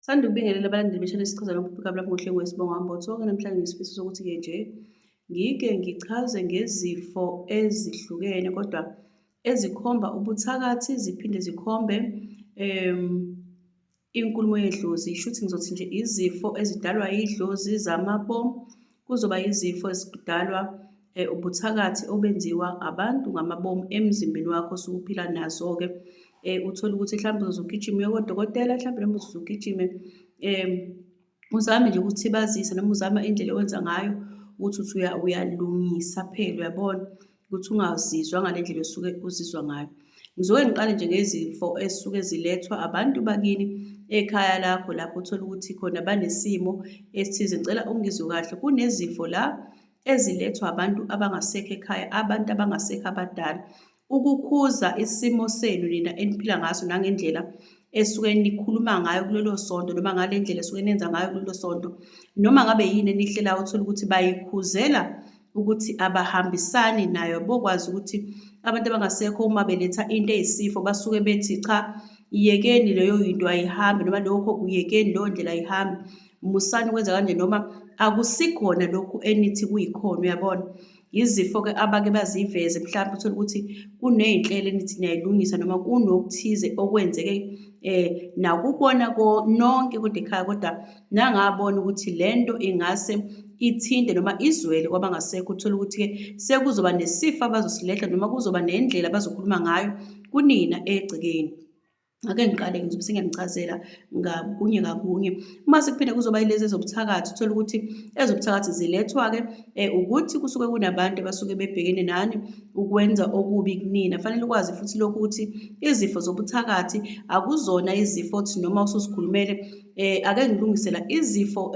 Sithanda ukubingelela abalandeli beshane esichazela ngokuphika lami ngohlelo wesibongo Mbothoko. Namhlanje ngisifiso sokuthi-ke nje ngike ngichaze ngezifo ezihlukene kodwa ezikhomba ubuthakathi ziphinde zikhombe inkulumo yedlozi. Shuthi ngizothi nje izifo ezidalwa yidlozi zamabomu, kuzoba izifo ezidalwa ubuthakathi obenziwa abantu ngamabomu emzimbeni wakho osuke uphila nazo-ke. Uthole ukuthi mhlawumbe uzogijima uye kodokotela, mhlawumbe noma uzogijime uzame nje ukuthibazisa noma uzama indlela owenza ngayo ukuthi uyalungisa phela, uyabona ukuthi ungazizwa ngale ndlela osuke uzizwa ngayo. Ngizoke ngiqale nje ngezifo ezisuke zilethwa abantu bakini ekhaya lakho, lapho uthola ukuthi khona banesimo esithize. Ngicela ungizwe kahle, kunezifo la ezilethwa abantu abangasekho ekhaya, abantu abangasekho abadala. Ukukhuza isimo senu nina eniphila ngaso nangendlela esuke nikhuluma ngayo kulelo sonto noma ngale ndlela esuke nenza ngayo kulelo sonto, noma ngabe yini enihlelayo, uthola ukuthi bayikhuzela ukuthi abahambisani nayo. Bokwazi ukuthi abantu abangasekho uma beletha into eyisifo basuke bethi cha, yekeni leyo yinto ayihambi, noma lokho kuyekeni leyo ndlela ayihambi, musani ukwenza kanje, noma akusikhona lokhu enithi kuyikhona, uyabona. Izifo-ke abake baziveze, mhlawumbe uthole ukuthi kuney'nhlelo enithi niyayilungisa noma kunokuthize okwenzeke nakubona nonke kodwa ekhaya, kodwa nangabona ukuthi le nto ingase ithinte noma izwele kwabangasekho. Uthole ukuthi-ke sekuzoba nesifo abazosiletha noma kuzoba nendlela abazokhuluma ngayo kunina egcekeni. Ake ngiqale ngizobe sengiyangichazela ngakunye ngakunye. Uma sekuphinde kuzoba yilezi ezobuthakathi, uthole ukuthi ezobuthakathi zilethwa-ke ukuthi kusuke kunabantu abasuke bebhekene nani ukwenza okubi kunina. Fanele ukwazi futhi lokhu ukuthi izifo zobuthakathi akuzona izifo othi noma usuzikhulumele ake ngilungisela izifo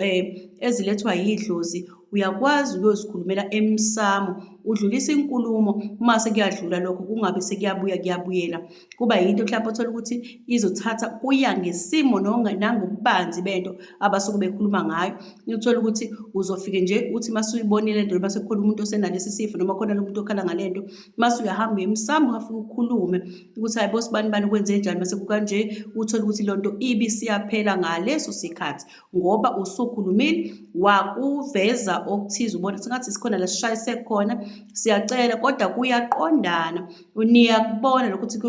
ezilethwa yidlozi. Uyakwazi ukuyozikhulumela emsamo, udlulise inkulumo, mase kuyadlula lokho kungabe sekuyabuyela. Kuba yinto mhlawumbe othola ukuthi izothatha kuya ngesimo nangobubanzi bento abasuke bekhuluma ngayo. Uthola ukuthi uzofike nje uthi mase uyibonile lento, noma sekukhona umuntu osenalesi sifo noma khona lo muntu okhala ngale nto, mase uyahamba emsamo ungafike ukhulume ukuthi hayi bosi bani bani kwenze njani, mase kukanje. Uthole ukuthi lonto ibi siyaphela ngaleso sikhathi ngoba usukhulumile wakuveza okuthize. Ubona sengathi sikhona la sishayise khona, siyacela kodwa kuyaqondana, niyakubona lokuthi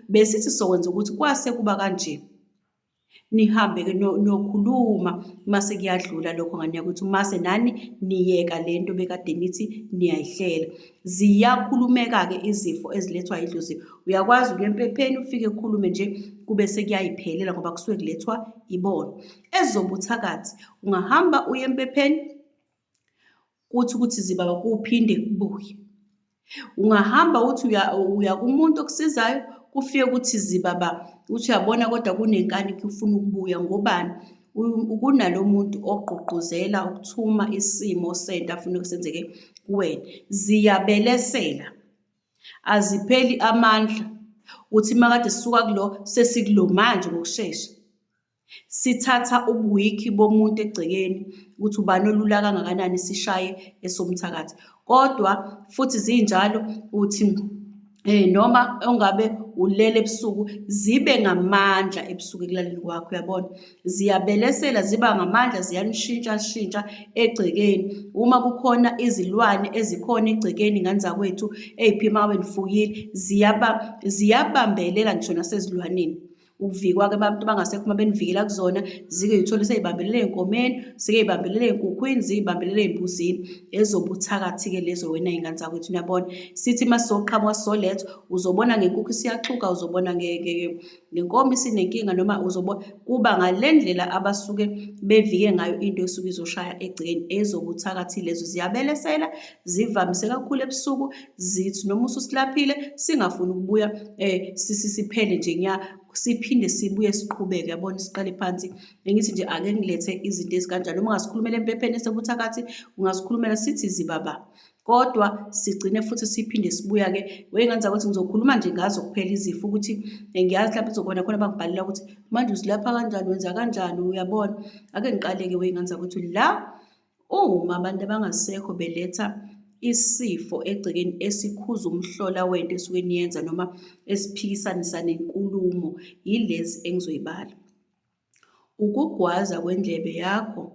besithi sokwenza ukuthi kwase kuba kanje. Nihambe-ke niyokhuluma mase kuyadlula lokho ngani ukuthi mase nani niyeka le nto bekade nithi niyayihlela. Ziyakhulumeka-ke izifo ezilethwa yidlozi. Uyakwazi ukuya empepheni ufike ukhulume nje kube sekuyayiphelela ngoba kusuke kulethwa ibona. Ezobuthakathi ungahamba uye empepheni kuthi zibaba kuphinde kubuye. Ungahamba uthi uya kumuntu okusizayo kufike kuthi zibaba, uthi uyabona kodwa kunenkani ufuna ukubuya. Ngobani? Kunalo muntu ogqugquzela ukuthuma isimo sento afuna kusenzeke kuwena. Ziyabelesela, azipheli amandla. Uthi makade sisuka kulo sesikulo manje ngokushesha. Sithatha ubuwikhi bomuntu egcekeni ukuthi ubani olula kangakanani sishaye esomthakathi. Kodwa futhi zinjalo uthi noma ongabe ulele ebusuku, zibe ngamandla ebusuku ekulaleni kwakho, uyabona. Ziyabelesela, ziba ngamandla, ziyanishintsha egcekeni. Uma kukhona izilwane ezikhona egcekeni, ingane zakwethu ey'phima ngabe nifuyile, ziyabambelela ngisho nasezilwaneni. Ukuvikwa-ke abantu bangasekho uma benivikela kuzona, zike y'thole sey'bambelele ey'nkomeni, zike y'bambelele ey'nkukhwini, ziy'bambelele ey'mbuzini. Ezobuthakathi-ke lezo wena y'ngane zakwethu, uyabona. Sithi uma sizoqhamuka sizolethwa, uzobona ngenkukhu isiyaxhuga, uzobona ngenkomo isinenkinga, noma uzobona kuba ngale ndlela abasuke bevike ngayo into esuke izoshaya egcekeni. Ezobuthakathi lezo ziyabelesela, zivamise kakhulu ebusuku, zithi noma ususilaphile singafuni ukubuya siphele nje nya, siphinde sibuye siqhubeke, yabona, siqale phansi. Bengithi nje ake ngilethe izinto ezikanjalo. Uma ungasikhulumela empepheni esobuthakathi, ungasikhulumela sithi zibaba, kodwa sigcine futhi siphinde sibuya-ke. Wey'ngane zakwethu ngizokhuluma nje ngazo kuphela izifo ukuthi ngiyazi mhlawumbe uzobona khona bangibhalela ukuthi manje uzilapha kanjani, wenza kanjani, uyabona. Ake ngiqale-ke wey'ngane zakwethu la uma abantu abangasekho beletha isifo egcekeni esikhuza umhlola wento esuke niyenza noma esiphikisanisa nenkulumo, yilezi engizoyibala. ukugwaza kwendlebe yakho.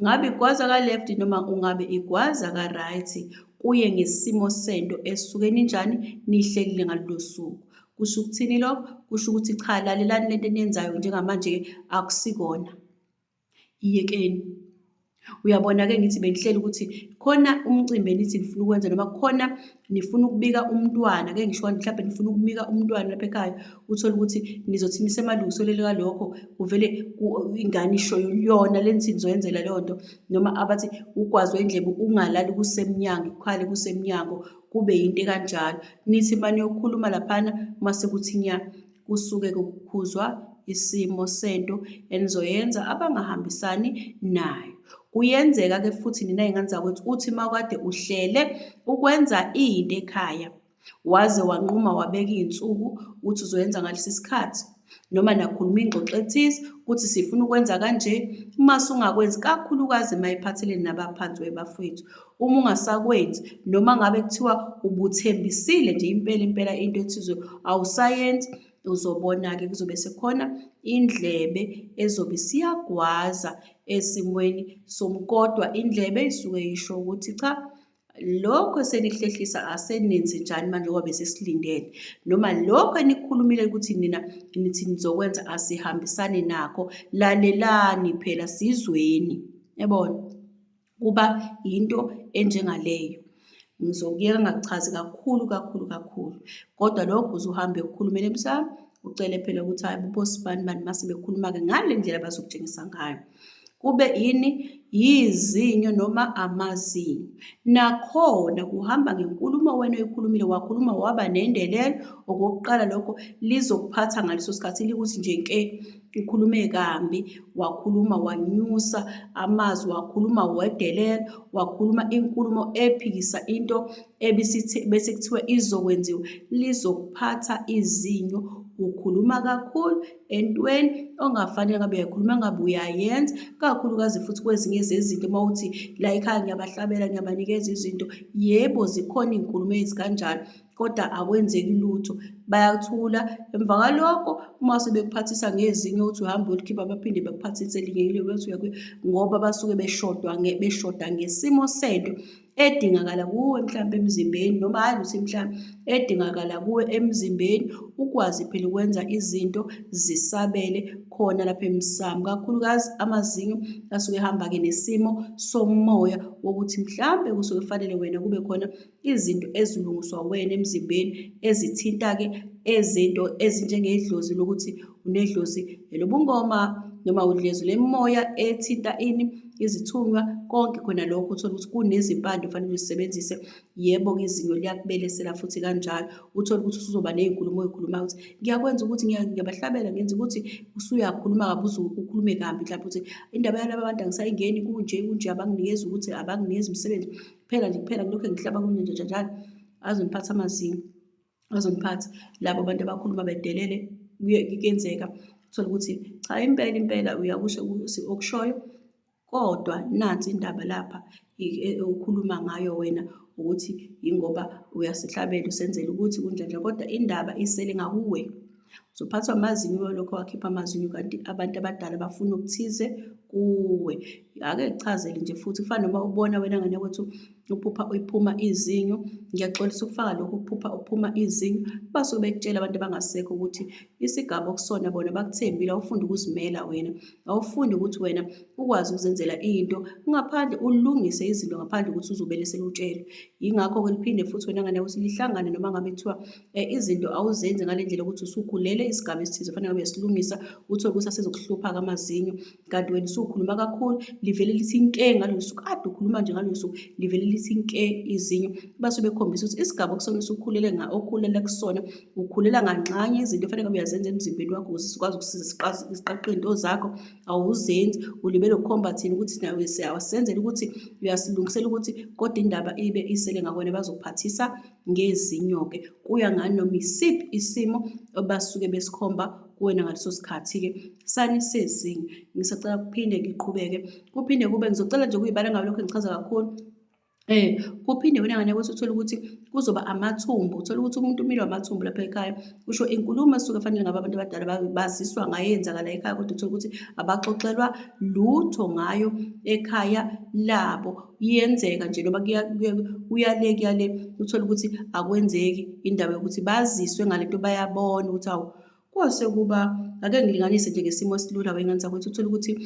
Ngabe igwaza ka-left noma ungabe igwaza ka-right, kuye ngesimo sento esuke ninjani nihlelile ngalolo suku. Kusho ukuthini lokho? Kusho ukuthi cha, lalelani lento eniyenzayo njengamanje-ke akusikona. Iyekeni. Uyabona-ke ngithi bengihleli ukuthi khona umcimbi enithi nifuna ukwenza noma khona nifuna ukubika umntwana, ke ngisho mhlawumbe nifuna ukubika umntwana lapha ekhaya, uthole ukuthi nizothi nisemalungiselweni kalokho uvele ingane isho yona le nithi nizoyenzela leyo nto, noma abathi ugwazi wendlebe ungalali kusemnyango, ikhwale kusemnyango, kube yinto ekanjalo. Nithi manje niyokhuluma laphana mase kuthi nya kusuke kukhuzwa isimo sento enizoyenza abangahambisani nayo. Kuyenzeka-ke futhi nina y'ngane zakwethu uthi mawukade uhlele ukwenza into ekhaya, waze wanquma wabeka iy'nsuku uthi uzoyenza ngalesi sikhathi, noma nakhuluma ingxoxo ethize ukuthi sifuna ukwenza kanje, mase ungakwenzi, kakhulukazi mayiphathelene nabaphansi webafowethu. Uma ungasakwenzi noma ngabe kuthiwa ubuthembisile nje impela into ethize awusayenzi, uzobona-ke kuzobe sekhona indlebe ezobe siyagwaza esimweni somkodwa. Indlebe isuke yisho ukuthi cha, lokho esenikuhlehlisa asenenzi njani manje ngoba besesilindele, noma lokho enikukhulumile ukuthi nina nithi nizokwenza asihambisani nakho, lalelani phela sizweni. Yabona, kuba into enjengaleyo. Ngizokuyeka ngakuchazi kakhulu, kodwa lokho uzuhambe ukhulumele emsamo, ucele phela ukuthi hayi bosibani bani mase bekhuluma-ke ngale ndlela bazokutshengisa ngayo. Kube yini? Yizinyo noma amazinyo. Nakhona kuhamba ngenkulumo wena oyikhulumile, wakhuluma waba nendelelo. Okokuqala lokho lizokuphatha ngaleso sikhathi likuthi nje nke ukhulume kambi, wakhuluma wanyusa amazwi, wakhuluma wedelela, wakhuluma inkulumo ephikisa into bese kuthiwa izokwenziwa, lizokuphatha izinyo. Ukhuluma kakhulu entweni ongafanele ngabe uyakhuluma ngabe uyayenza, kakhulukazi futhi kwezinye zezinto uma uthi la ekhaya ngiyabahlabela, ngiyabanikeza izinto. Yebo, zikhona iy'nkulumo ezikanjalo, kodwa akwenzeki lutho, bayathula. Emva kwalokho uma sebekuphathisa ngezinyo uthi uhambe uyolikhipha baphinde bakuphathise elinye ngoba basuke beshoda ngesimo sento edingakala kuwe mhlawumbe emzimbeni, noma hhayi ukuthi mhlawumbe edingakala kuwe emzimbeni, ukwazi phela ukwenza izinto zisabele khona lapha emsamo. Kakhulukazi amazinyo asuke ehamba-ke nesimo somoya wokuthi mhlawumbe kusuke kufanele wena kube khona izinto ezilungiswa wena emzimbeni ezithinta-ke ezinto ezinjengedlozi lokuthi unedlozi elobungoma, noma udlezu lemoya ethinta ini izithunywa, konke khona lokho uthole ukuthi kunezimpande ufanele uzisebenzise. Yebo-ke izinyo liyakubelesela futhi kanjalo, uthole ukuthi usuzoba ney'nkulumo oy'khulumayo ukuthi ngiyakwenza ukuthi ngiyabahlabela, ngenza ukuthi usuyakhuluma kabi uze ukhulume kambi mhlawumbe ukuthi indaba yalaba abantu angisayingeni, kunje abanginikeza ukuthi abanginikeza umsebenzi kuphela kulokhu engihlaba kunjenjalo. Azoniphatha amazinyo, azoniphatha labo bantu abakhuluma bedelele. Kuyenzeka uthole ukuthi cha, impela uyakusho okushoyo, kodwa nansi indaba lapha ukhuluma ngayo wena ukuthi yingoba uyasihlabela usenzela ukuthi kunjani, kodwa indaba isele ngakuwe. Uzophathwa amazinyo lokho wakhipha amazinyo, kanti abantu abadala bafuna okuthize kuwe. Ake ngichazele nje futhi kufana noma ubona wena ngane kwethu uphuma izinyo, ngiyaxolisa ukufaka lokhu uphuma izinyo, basuke bekutshela abantu abangasekho ukuthi isigaba okusona bona bakuthembile, awufundi ukuzimela wena, awufundi ukuthi wena ukwazi ukuzenzela into ngaphandle, ulungise izinto ngaphandle ukuthi uzobelesela utshelwe. Yingakho-ke liphinde futhi wena ngane ukuthi lihlangane noma ngabe kuthiwa izinto awuzenzi ngale ndlela ukuthi usukhulele isigaba esithize kufanele ngabe uyasilungisa, uthole ukuthi asezokuhlupha-ke amazinyo, kanti wena usukhuluma kakhulu, livele lithi nke ngalolu suku, kade ukhuluma nje ngalolu suku, livele lithi nke izinyo. Basuke bekhombisa ukuthi isigaba okusona okhulela kusona, ukhulela nganxanye izinto kufanele ngabe uyazenza emzimbeni wakho ukuze sikwazi ukusiza isiqaqe iy'nto zakho, awuzenzi. Ulibele ukhomba thina ukuthi nawe awasenzela ukuthi uyasilungisela ukuthi kodwa indaba ibe isele ngakwena, bazokuphathisa ngezinyo-ke. Kuya ngani noma isiphi isimo abasuke besikhomba kuwena ngaleso sikhathi-ke sanisezinyo. Ngisacela kuphinde ngiqhubeke, kuphinde kube ngizocela nje ukuyibala ngabe lokho engichaza kakhulu. Kuphinde kunengane ukuthi uthole ukuthi kuzoba amathumbu, uthole ukuthi umuntu umile amathumbu lapha ekhaya, kusho inkulumo esuke fanele ngabe abantu abadala baziswa ngayo eyenzakala ekhaya, kodwa uthole ukuthi abaxoxelwa lutho ngayo ekhaya labo. Iyenzeka nje noma kuyale, uthole ukuthi akwenzeki indaba yokuthi baziswe ngale nto bayabona ukuthi hawu kose kuba, ake ngilinganise nje ngesimo esilula wey'ngane zakwethu, uthole ukuthi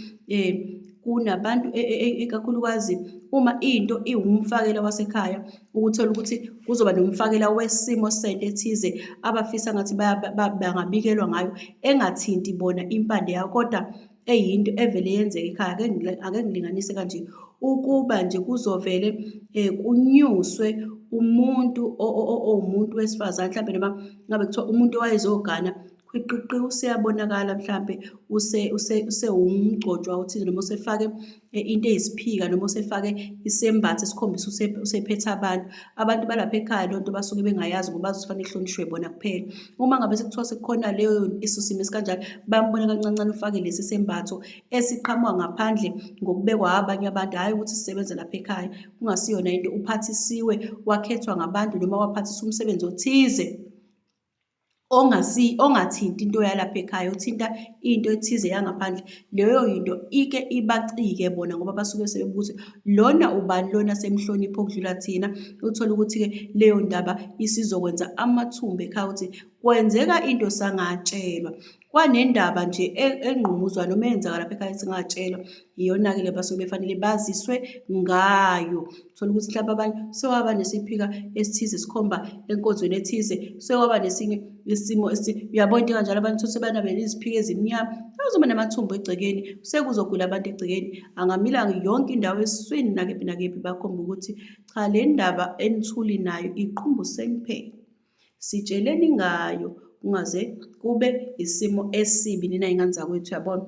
kunabantu ikakhulukazi uma into iwumfakela wasekhaya, ukuthola ukuthi kuzoba nomfakela wesimo sento ethize abafisa ngathi bangabikelwa ngayo engathinti bona impande yayo, kodwa eyinto evele yenzeka ekhaya. Ake ngilinganise kanje, ukuba nje kuzovele kunyuswe umuntu owumuntu wesifazane, mhlampe noma ngabe kuthiwa umuntu owayezogana qhiqi useyabonakala, mhlampe usewumgcotshwa othize, noma usefake into eyisiphika, noma usefake isembatho esikhombisa usephethe abantu balapha ekhaya. Leyo nto basuke bengayazi ngoba bazofanele kuhlonishwe bona kuphela. Uma ngabe sekuthiwa sekukhona leso simo esikanjalo, bayambona kancancane ufake lesi sembatho esiqhamuka ngaphandle ngokubekwa abanye abantu, hhayi ukuthi sisebenza lapha ekhaya, kungasiyona into, uphathisiwe, wakhethwa ngabantu noma waphathiswa umsebenzi othize ongathinti into yalapha ekhaya, uthinta into ethize yangaphandle. Leyo yinto ike ibacike bona ngoba basuke sebebuza lona ubani lona semhlonipho okudlula thina. Uthole ukuthi-ke leyo ndaba isizokwenza amathumbu ekhaya ukuthi kwenzeka into sangatshelwa. Kwanendaba nje engqumuzwayo noma eyenzakala lapha ekhaya singatshelwa, iyona-ke le basuke befanele baziswe ngayo. Uthola ukuthi mhlawumbe abanye sekwaba nesiphika esithize sikhomba enkonzweni ethize, sekwaba nesinye isimo uyabona into kanjalo, abantu sebanabele iziphika ezimnyama, kuzoba namathumbu egcekeni, sekuzogula abantu egcekeni. Angamilanga yonke indawo esiswini nakephi nakephi, bakhomba ukuthi cha, le ndaba enithuli nayo iqhumbuseni phela, sitsheleni ngayo, kungaze kube isimo esibi nina y'ngane zakwethu, uyabona.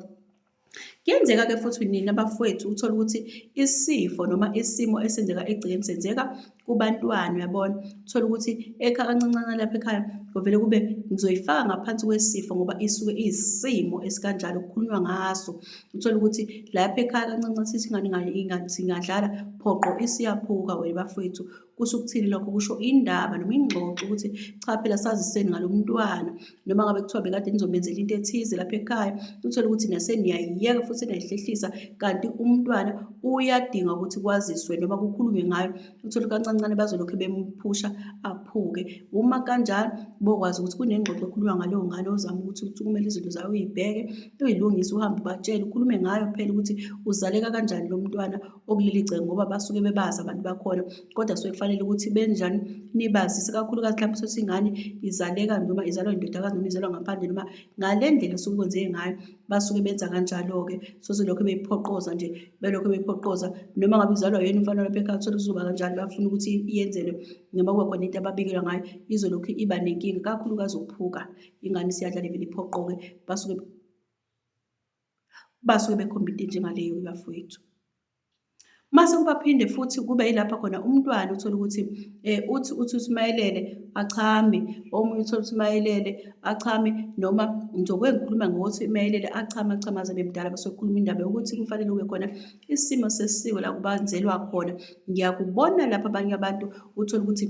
Kuyenzeka-ke futhi nina bafowethu uthole ukuthi isifo noma isimo esenzeka egcekeni senzeka kubantwana, uyabona. Uthole ukuthi kancancane lapha ekhaya kuvele kube ngizoyifaka ngaphansi kwesifo ngoba isuke iyisimo esikanjalo kukhulunywa ngaso. Uthole ukuthi lapha ekhaya kancancane sithi ingane singadlala phoqo isiyaphuka. Wena bafowethu, kusho ukuthini lokho? Kusho indaba noma ingxoxo ukuthi cha phela saziseni ngalo mntwana, noma ngabe kuthiwa bekade nizomenzela into ethize lapha ekhaya, uthole ukuthi naseniyayiyeka futhi seniyayihlehlisa, kanti umntwana uyadinga ukuthi kwaziswe noma kukhulunywe ngayo. Uthole kancancane bazolokhu bemphusha aphuke. Uma kanjalo bokwazi ukuthi kunengxoxo ekhulunywa ngaleyo ngane, ozama ukuthi kumele izinto zayo uyibheke, uyilungise, uhambe ubatshele, ukhulume ngayo phela ukuthi uzaleka kanjani lo mntwana okuleli gceke, ngoba basuke bebazi abantu bakhona, kodwa suke kufanele ukuthi benjani, nibazise. Kakhulukazi mhlawumbe sokuthi ingane izaleka noma izalwa indodakazi noma izalwa ngaphandle noma ngale ndlela suke kwenzeke ngayo, basuke benza kanjalo-ke. Sozilokhu beyiphoqoza nje, belokhu beyiphoqoza, noma ngabe izalwa yena umfana lapha ekhaya, uthole kuzoba kanjalo, bafuna ukuthi iyenzelwe noma kube khona into ababikelwa ngayo, izolokhu iba nenkinga, kakhulukazi ukuphuka. Ingane isiyadlala ivele iphoqoke, basuke bekhomba into enjengaleyo bafowethu. Mase kubaphinde futhi kube yilapha khona umntwana uthole ukuthi uthi umayelele achame, omunye uthole ukuthi umayelele achame, noma njengoba ngikhuluma ngokuthi umayelele achame aze abe mdala, basuke kukhuluma indaba yokuthi kufanele kube khona isimo sesiko la kubanzelwa khona. Ngiyakubona lapha abanye abantu uthole ukuthi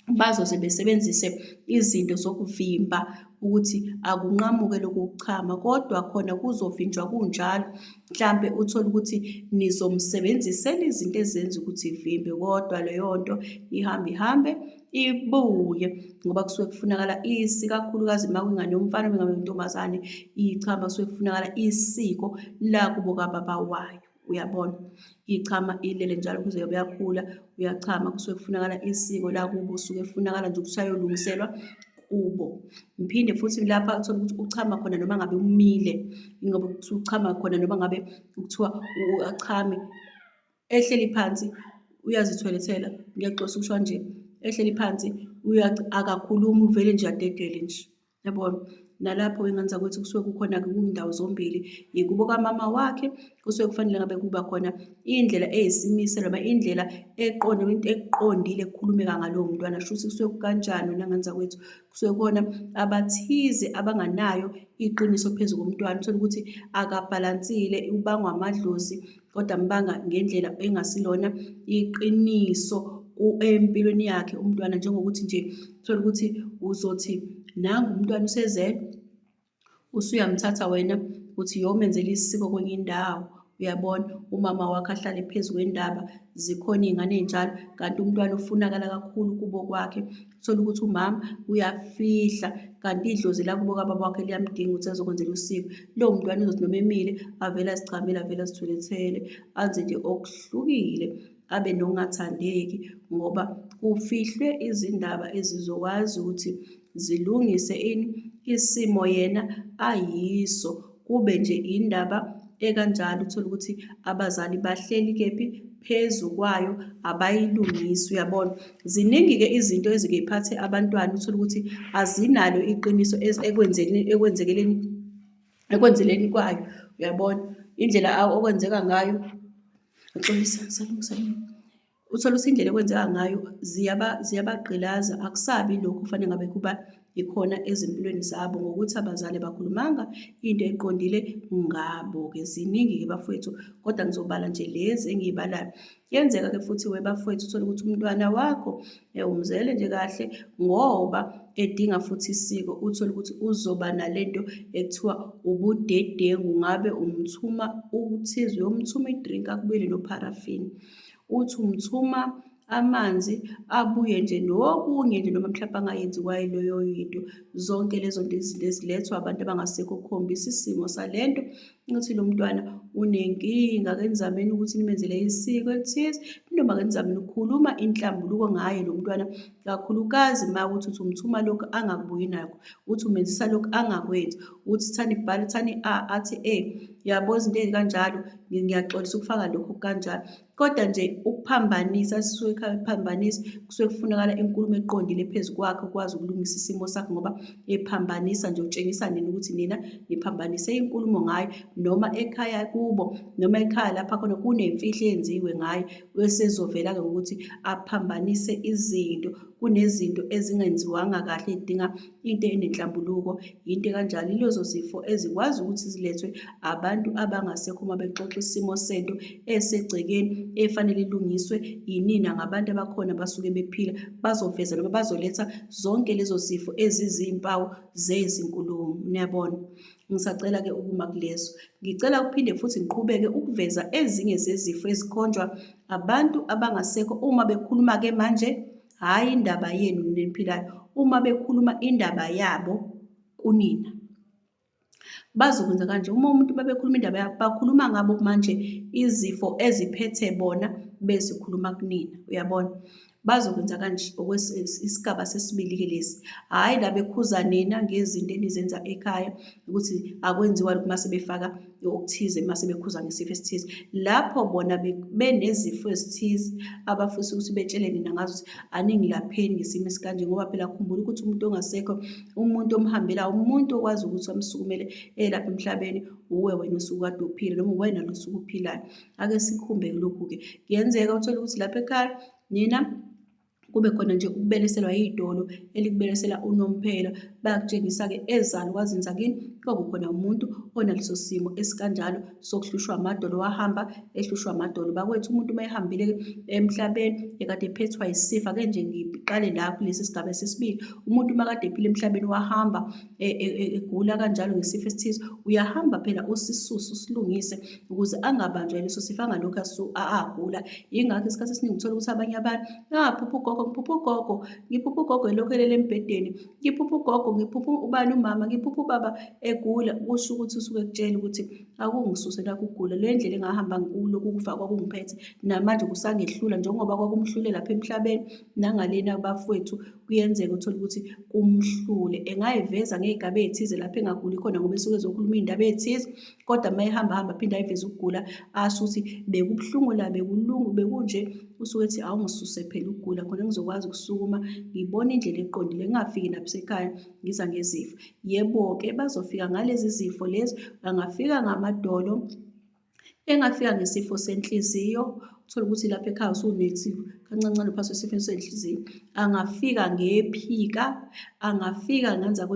bazoze besebenzise izinto zokuvimba ukuthi akunqamuke lokhu kuchama, kodwa khona kuzovinjwa kunjalo. Mhlampe uthole ukuthi nizomsebenzisela izinto ezenza ukuthi ivimbe, kodwa leyo nto ihambe ibuye ngoba kusuke kufunakala kakhulukazi uma kwingane yomfana, uma intombazane ichama, kusuke kufunakala isiko la kubo kababa wayo. Uyabona, ichama ilele njalo kuze yobe yakhula, uyachama, kusuke kufunakala isiko la kubo, kusuke kufunakala nje ukuthi ayolungiselwa kubo. Ngiphinde futhi lapha uthole ukuthi uchama khona noma ngabe umile, ingoba uchama khona noma ngabe kuthiwa achame ehleli phansi uyazithoyilethela, ngiyaxolisa ukusho nje, ehleli phansi akakhulumi, uvele nje adedele nje, yabona. nalapho ingane zakwethu kusuke kukhona-ke kuyindawo zombili, yikubo kamama wakhe kusuke kufanele ngabe kuba khona indlela eyisimiselo noma indlela eqondile ekukhulumeka ngalowo mntwana. Shuthi kusuke kukanjani wena ngane zakwethu, kusuke kukhona abathize abanganayo iqiniso phezu komntwana. Uthole ukuthi akabhalansile, ubangwa amadlozi kodwa mbanga ngendlela engasilona iqiniso empilweni yakhe umntwana. Njengokuthi nje uthole ukuthi uzothi nangu umntwana usezelwe, usuyamthatha wena uthi yomenzela isiko kwenye indawo, uyabona, umama wakhe ahlale phezu kwendaba, zikhona iy'ngane ey'njalo, kanti umntwana ufunakala kakhulu kubo kwakhe. Uthole ukuthi umama uyafihla, kanti idlozi lakubo kababa wakhe liyamdinga ukuthi azokwenzela usiko. Lowo mntwana uzothi noma emile avele azichamele, avele azitholethele, anze nje okuhlukile, abe nokungathandeki ngoba kufihlwe izindaba ezizokwazi ukuthi zilungise isimo yena ayiso. Kube nje indaba ekanjalo, uthole ukuthi abazali bahleli kephi phezu kwayo, abayilungisi, uyabona. Ziningi-ke izinto ezike y'phathe abantwana, uthole ukuthi azinalo iqiniso ekwenzeleni kwayo, uyabona. Indlela okwenzeka ngayo, uthole ukuthi indlela ekwenzeka ngayo ziyabagqilaza, akusabi lokhu kufanele ngabe kuba ikhona ezimpilweni zabo ngokuthi abazali bakhulumanga into eqondile ngabo-ke. Ziningi-ke bafowethu, kodwa ngizobala nje lezi engiy'balayo. Kuyenzeka-ke futhi bafowethu uthole ukuthi umntwana wakho umzele nje kahle ngoba edinga futhi isiko. Uthole ukuthi uzoba nalento ekuthiwa ubudedengu, ngabe umthuma ukuthize, uyomthuma idrink akubuyele nopharafini, uthi umthuma amanzi abuye nje nokunye nje noma mhlawumbe angayenziwayo leyo yinto. Zonke lezo izinto ezilethwa abantu abangasekho ukukhombisa isimo salento ukuthi lo mntwana unenkinga. Ake nizameni ukuthi nimenzele isiko elithize, noma ake nizameni ukukhuluma inhlambuluko ngaye lo mntwana, kakhulukazi makuthi uthi umthuma lokhu angakubuyi nakho, uthi umenzisa lokhu angakwenzi, uthi thani bhale thani athi yabo izinto ey'kanjalo, ngiyaxolisa ukufaka lokhu kanjalo. Kodwa nje ukuphambanisa, sisuke ekhaya ukuphambanisa, kusuke kufunakala inkulumo eqondile phezu kwakhe ukwazi ukulungisa isimo sakhe, ngoba ephambanisa nje utshengisa nina ukuthi nina niphambanise inkulumo ngayo, noma ekhaya kubo noma ekhaya lapha khona kunemfihlo eyenziwe ngayo, esezovela-ke ngokuthi aphambanise izinto. Kunezinto ezingenziwanga kahle ezidinga into enenhlambuluko, into kanjalo. Ilezo zifo ezikwazi ukuthi zilethwe abantu abangasekho uma bexoxa isimo sento esegcekeni efanele ilungiswe yinina, ngabantu abakhona basuke bephila, bazoveza noma bazoletha zonke lezo zifo ezizimpawu zezinkulumo. Niyabona, ngisacela-ke ukuma kulezo, ngicela kuphinde futhi ngiqhubeke ukuveza ezinye zezifo ezikhonjwa abantu abangasekho uma bekhuluma-ke manje, hhayi indaba yenu neniphilayo, uma bekhuluma indaba yabo kunina. Bazokwenza kanje, uma umuntu babekhuluma indaba yabo, bakhuluma ngabo manje izifo eziphethe bona bezikhuluma kunina, uyabona. Bazokwenza kanje, isigaba sesibili-ke lesi, hhayi la bekhuza nina ngezinto enizenza ekhaya ukuthi akwenziwa lokhu mase befaka okuthize, mase bekhuza ngesifo esithize. Lapho bona benezifo ezithize abafisa ukuthi betshele nina ngazo ukuthi aningilapheni ngesimo esikanje, ngoba phela khumbula ukuthi umuntu ongasekho, umuntu omhambelayo, umuntu okwazi ukuthi amsukumele lapha emhlabeni, uwe wena osuke kade uphila, noma uwena lo osuke uphilayo. Ake sikhumbeke lokhu-ke. Kuyenzeka uthole ukuthi lapha ekhaya nina kube khona nje ukubeleselwa idolo elikubelesela unomphela, bayakutshengisa-ke ezalukazini zakini kwakukhona umuntu onaleso simo esikanjalo sokuhlushwa amadolo, wahamba ehlushwa amadolo. Bakwethu umuntu uma ehambile emhlabeni ekade ephethwa yisifo, ake nje ngiqale la kulesi sigaba sesibili, umuntu uma kade ephila emhlabeni wahamba egula kanjalo ngesifo esithize, uyahamba phela usisusa usilungise ukuze angabanjwa leso sifo, angalokhu agula. Yingakho isikhathi esiningi uthola ukuthi abanye abantu phupha ugogo, ngiphupha ugogo, ngiphupha ugogo elokhu elele embhedeni, ngiphupha ugogo, ngiphupha ubani umama, ngiphupha ubaba egula. Kusho ukuthi usuke ekutshela ukuthi akungisuse nakho ukugula. Le ndlela engahamba kulokhu kufa kwakungiphethe namanje kusangehlula njengoba kwakumhlule lapha emhlabeni, nangalena bafowethu kuyenzeka uthole ukuthi kumhlule. Engayiveza ngey'gaba ey'thize lapho engaguli khona ngoba esuke ezokhuluma iy'ndaba ey'thize, kodwa uma ehamba aphinde ayiveze ukugula asho ukuthi bekubuhlungu la, bekunje, usuke ethi awungisuse phela ukugula khona ngizokwazi ukusukuma ngibone indlela eqondile, ngingafiki nasekhaya ngiza ngezifo. Yebo-ke bazofika ngalezi zifo lezi, bangafika ngamadolo, engafika ngesifo senhliziyo, uthole ukuthi lapha ekhaya usunethiwe kancancane uphethwe isifo senhliziyo. Angafika ngephika, angafika ngenza